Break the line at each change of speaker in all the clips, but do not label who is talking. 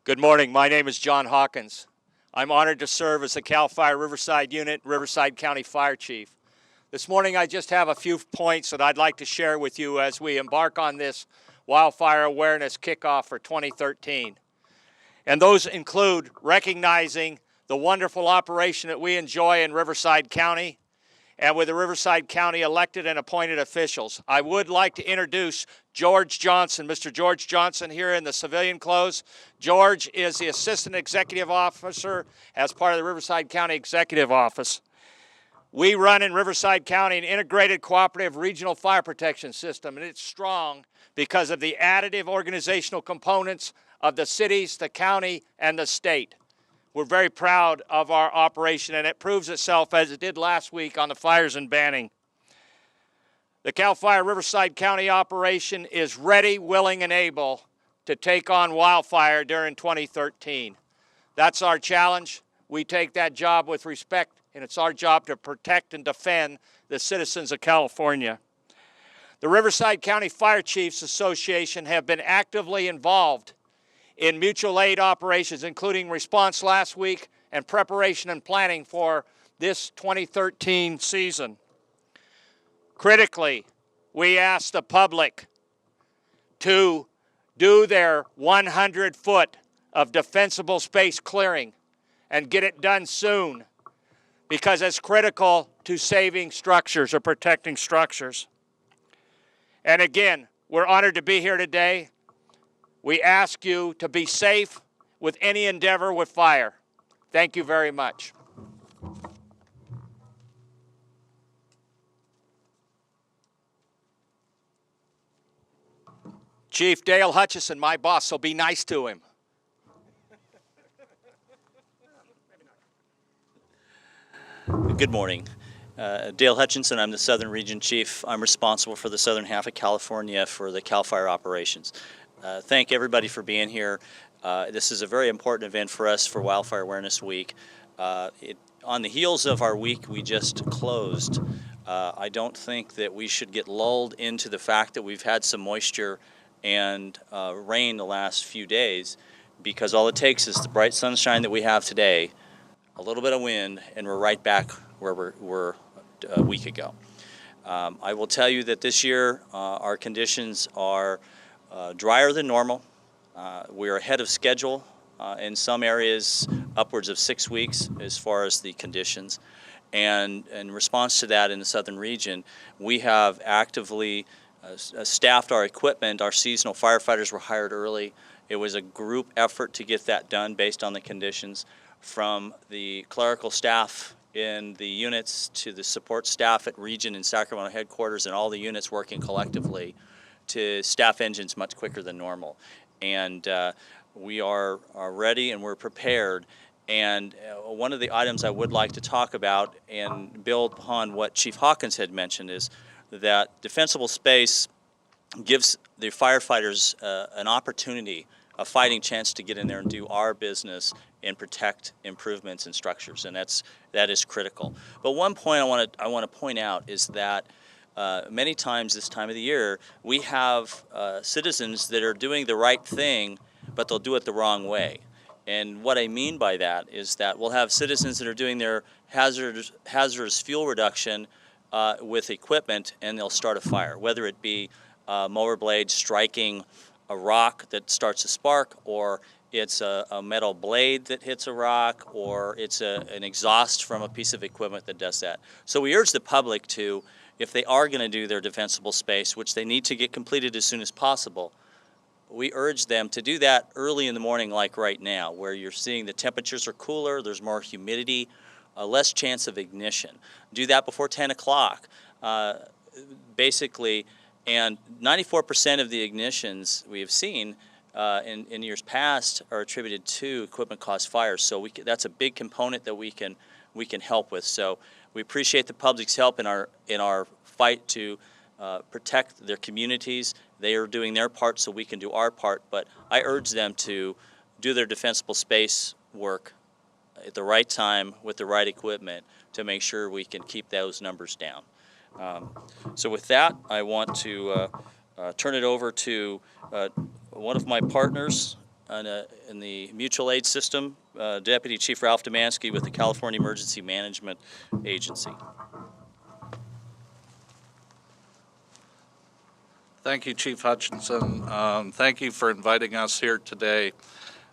Good morning. My name is John Hawkins. I'm honored to serve as the CAL FIRE Riverside Unit, Riverside County Fire Chief. This morning I just have a few points that I'd like to share with you as we embark on this wildfire awareness kickoff for 2013. And those include recognizing the wonderful operation that we enjoy in Riverside County and with the Riverside County elected and appointed officials. I would like to introduce George Johnson, Mr. George Johnson here in the civilian clothes. George is the Assistant Executive Officer as part of the Riverside County Executive Office. We run in Riverside County an integrated cooperative regional fire protection system, and it's strong because of the additive organizational components of the cities, the county, and the state. We're very proud of our operation, and it proves itself as it did last week on the fires in Banning. The CAL FIRE Riverside County operation is ready, willing, and able to take on wildfire during 2013. That's our challenge. We take that job with respect, and it's our job to protect and defend the citizens of California. The Riverside County Fire Chiefs Association have been actively involved in mutual aid operations, including response last week and preparation and planning for this 2013 season. Critically, we ask the public to do their 100-foot of defensible space clearing and get it done soon, because it's critical to saving structures or protecting structures. And again, we're honored to be here today. We ask you to be safe with any endeavor with fire. Thank you very much. Chief Dale Hutchinson, my boss, so be nice to him.
Good morning. Dale Hutchinson, I'm the Southern Region Chief. I'm responsible for the southern half of California for the CAL FIRE operations. Thank everybody for being here. This is a very important event for us for Wildfire Awareness Week. On the heels of our week we just closed, I don't think that we should get lulled into the fact that we've had some moisture and rain the last few days, because all it takes is the bright sunshine that we have today, a little bit of wind, and we're right back where we were a week ago. I will tell you that this year our conditions are drier than normal. We're ahead of schedule in some areas, upwards of 6 weeks as far as the conditions. And in response to that in the southern region, we have actively staffed our equipment. Our seasonal firefighters were hired early. It was a group effort to get that done based on the conditions, from the clerical staff in the units to the support staff at region and Sacramento headquarters, and all the units working collectively to staff engines much quicker than normal. And we are ready and we're prepared. And one of the items I would like to talk about and build upon what Chief Hawkins had mentioned is that defensible space gives the firefighters an opportunity, a fighting chance to get in there and do our business and protect improvements in structures, and that is critical. But one point I want to point out is that many times this time of the year we have citizens that are doing the right thing, but they'll do it the wrong way. And what I mean by that is that we'll have citizens that are doing their hazardous fuel reduction with equipment, and they'll start a fire, whether it be mower blade striking a rock that starts a spark, or it's a metal blade that hits a rock, or it's an exhaust from a piece of equipment that does that. So we urge the public to, if they are going to do their defensible space, which they need to get completed as soon as possible, we urge them to do that early in the morning, like right now, where you're seeing the temperatures are cooler, there's more humidity, less chance of ignition. Do that before 10 o'clock, basically. And 94% of the ignitions we have seen in years past are attributed to equipment-caused fires. So that's a big component that we can help with. So we appreciate the public's help in our fight to protect their communities. They are doing their part, so we can do our part. But I urge them to do their defensible space work at the right time with the right equipment to make sure we can keep those numbers down. So with that, I want to turn it over to one of my partners in the mutual aid system. Deputy Chief Ralph Domanski with the California Emergency Management Agency.
Thank you, Chief Hutchinson. Thank you for inviting us here today.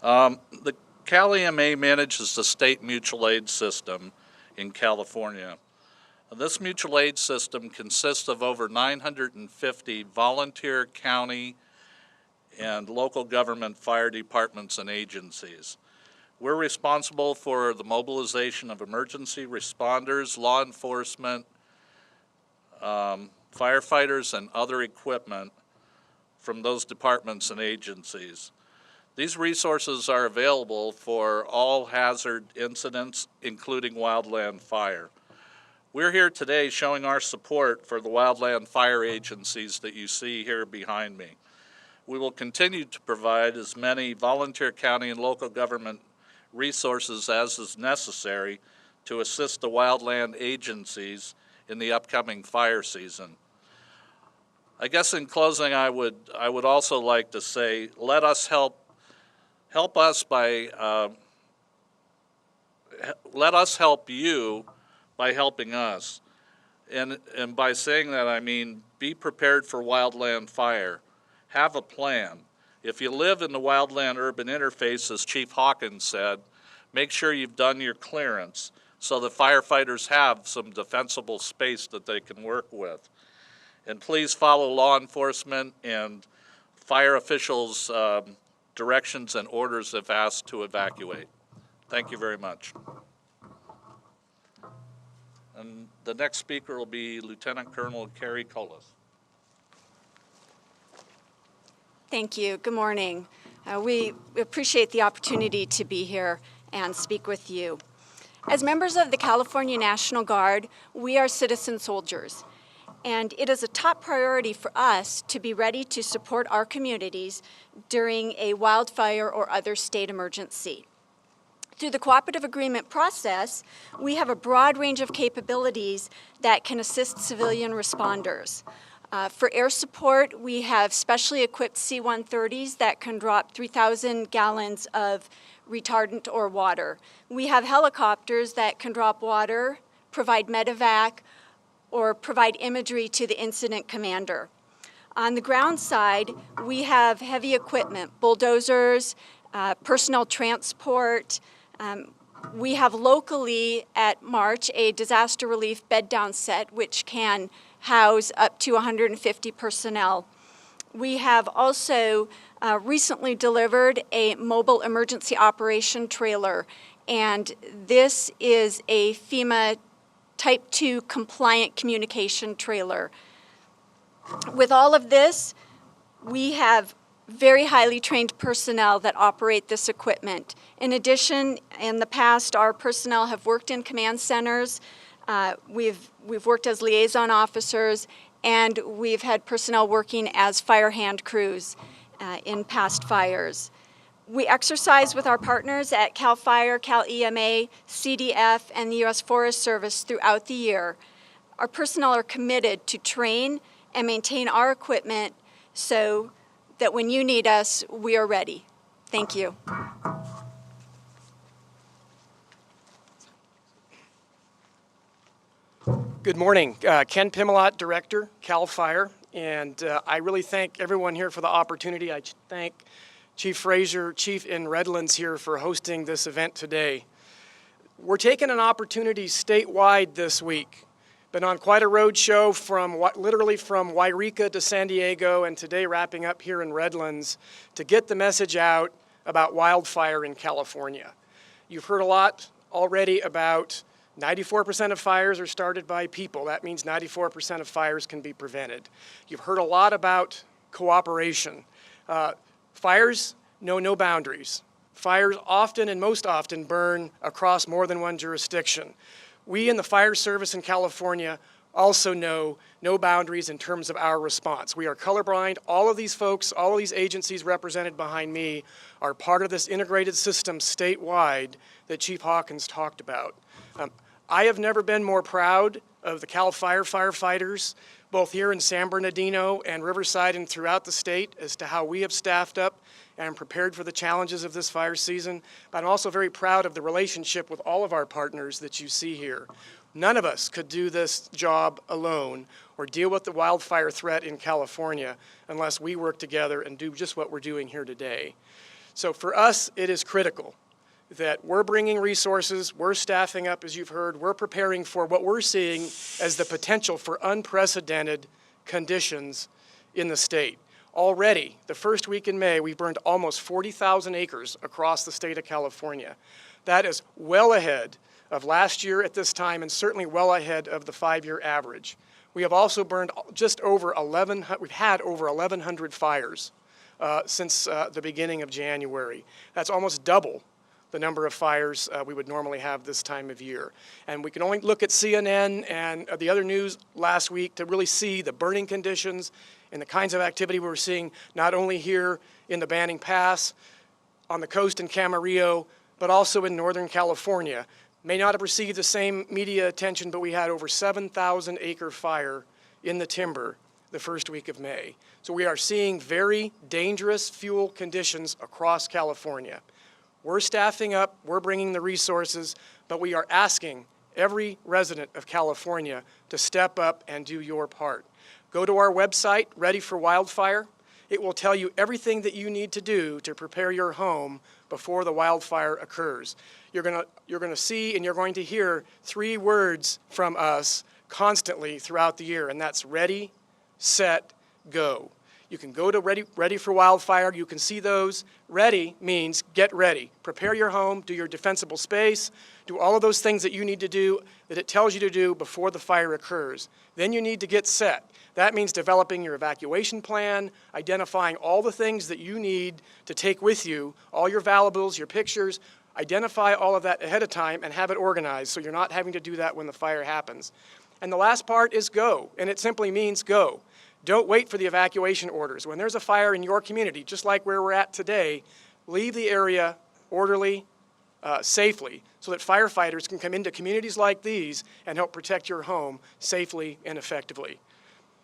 The Cal EMA manages the state mutual aid system in California. This mutual aid system consists of over 950 volunteer county and local government fire departments and agencies. We're responsible for the mobilization of emergency responders, law enforcement, firefighters, and other equipment from those departments and agencies. These resources are available for all hazard incidents, including wildland fire. We're here today showing our support for the wildland fire agencies that you see here behind me. We will continue to provide as many volunteer county and local government resources as is necessary to assist the wildland agencies in the upcoming fire season. I guess in closing, I would also like to say, let us help us by let us help you by helping us. And by saying that, I mean be prepared for wildland fire. Have a plan. If you live in the wildland urban interface, as Chief Hawkins said, make sure you've done your clearance so the firefighters have some defensible space that they can work with. And please follow law enforcement and fire officials' directions and orders if asked to evacuate. Thank you very much. And the next speaker will be Lieutenant Colonel Carrie Colas.
Thank you. Good morning. We appreciate the opportunity to be here and speak with you. As members of the California National Guard, we are citizen soldiers. And it is a top priority for us to be ready to support our communities during a wildfire or other state emergency. Through the cooperative agreement process, we have a broad range of capabilities that can assist civilian responders. For air support, we have specially equipped C-130s that can drop 3,000 gallons of retardant or water. We have helicopters that can drop water, provide medevac, or provide imagery to the incident commander. On the ground side, we have heavy equipment, bulldozers, personnel transport. We have locally at March a disaster relief bed down set, which can house up to 150 personnel. We have also recently delivered a mobile emergency operation trailer, and this is a FEMA Type 2 compliant communication trailer. With all of this, we have very highly trained personnel that operate this equipment. In addition, in the past, our personnel have worked in command centers. We've worked as liaison officers, and we've had personnel working as fire hand crews in past fires. We exercise with our partners at CAL FIRE, CAL EMA, CDF, and the U.S. Forest Service throughout the year. Our personnel are committed to train and maintain our equipment so that when you need us, we are ready. Thank you.
Good morning. Ken Pimlott, Director, CAL FIRE, and I really thank everyone here for the opportunity. I thank Chief Frazier, Chief in Redlands here for hosting this event today. We're taking an opportunity statewide this week. Been on quite a road show literally from Wairika to San Diego, and today wrapping up here in Redlands to get the message out about wildfire in California. You've heard a lot already about 94% of fires are started by people. That means 94% of fires can be prevented. You've heard a lot about cooperation. Fires know no boundaries. Fires often and most often burn across more than one jurisdiction. We in the fire service in California also know no boundaries in terms of our response. We are colorblind. All of these folks, all of these agencies represented behind me are part of this integrated system statewide that Chief Hawkins talked about. I have never been more proud of the CAL FIRE firefighters. both here in San Bernardino and Riverside and throughout the state, as to how we have staffed up and prepared for the challenges of this fire season. But I'm also very proud of the relationship with all of our partners that you see here. None of us could do this job alone or deal with the wildfire threat in California unless we work together and do just what we're doing here today. So for us, it is critical that we're bringing resources, we're staffing up, as you've heard, we're preparing for what we're seeing as the potential for unprecedented conditions in the state. Already, the first week in May, we've burned almost 40,000 acres across the state of California. That is well ahead of last year at this time and certainly well ahead of the 5-year average. We have also burned just over we've had over 1,100 fires since the beginning of January. That's almost double the number of fires we would normally have this time of year. And we can only look at CNN and the other news last week to really see the burning conditions and the kinds of activity we're seeing not only here in the Banning Pass, on the coast in Camarillo, but also in Northern California. May not have received the same media attention, but we had over 7,000 acre fire in the timber the first week of May. So we are seeing very dangerous fuel conditions across California. We're staffing up, we're bringing the resources, but we are asking every resident of California to step up and do your part. Go to our website, Ready for Wildfire. It will tell you everything that you need to do to prepare your home before the wildfire occurs. You're going to see and you're going to hear 3 words from us constantly throughout the year, and that's ready, set, go. You can go to Ready for Wildfire. You can see those. Ready means get ready. Prepare your home, do your defensible space, do all of those things that you need to do, that it tells you to do before the fire occurs. Then you need to get set. That means developing your evacuation plan, identifying all the things that you need to take with you, all your valuables, your pictures. Identify all of that ahead of time and have it organized so you're not having to do that when the fire happens. And the last part is go, and it simply means go. Don't wait for the evacuation orders. When there's a fire in your community, just like where we're at today, leave the area orderly, safely, so that firefighters can come into communities like these and help protect your home safely and effectively.